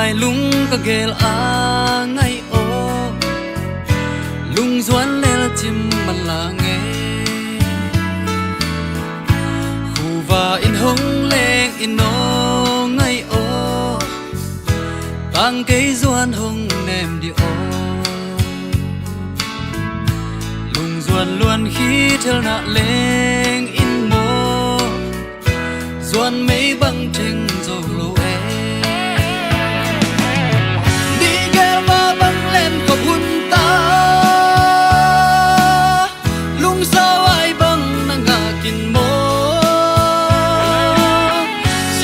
lai lung ka gel a ngai o lung zuan lel chim man la nge khu va in hong leng in no ngai o tang cây zuan hong nem đi o lung zuan luan khi thel na leng in mo zuan mấy băng thình rồi lâu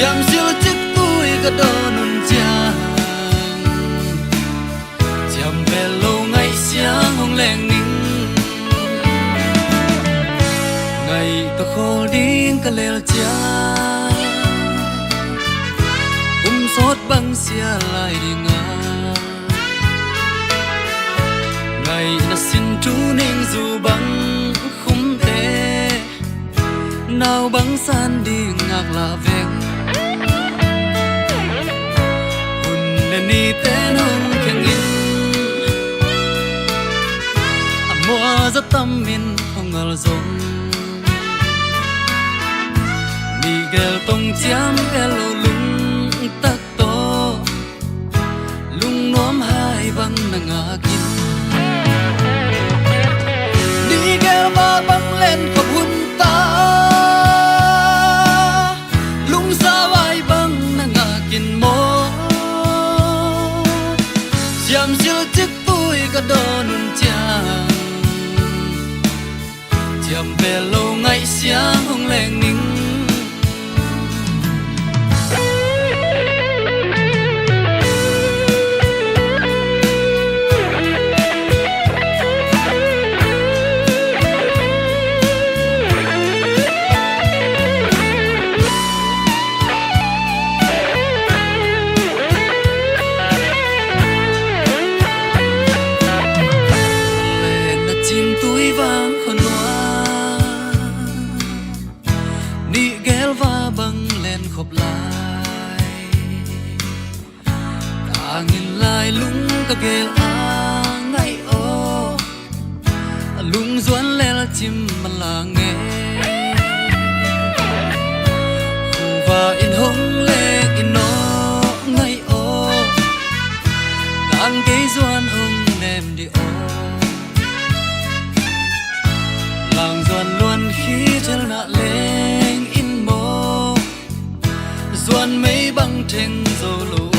chăm siêu chiếc túi cả đôi nôn chàng chăm về lâu ngày sáng hồng leng ninh ngày ta khô đi cả lều chàng sốt băng xia lại đi ngà ngày ta xin chú ninh dù băng khung thế nào băng san đi ngạc là vẹn ni tên hông khen in mua rất tâm min không ngờ giống ni gel tông chiam gel lung tắc to lung nóm hai băng nang akin ni gel ba băng lên khắp hun ta lung sa vai băng nang akin mo chăm siêu chiếc túi cả đôi nôn chàng chăm về lâu ngày sáng hồng leng ninh túi vàng khôn hoa đi ghé va băng lên khop lại ta nhìn lại lung ka gel a ngay o lung zuan lel chim man la nghe khu va in hong le in no ngay o tang cây zuan hong nem đi o làng doan luôn khi thel na leng in mo doan mấy băng thình rồi lù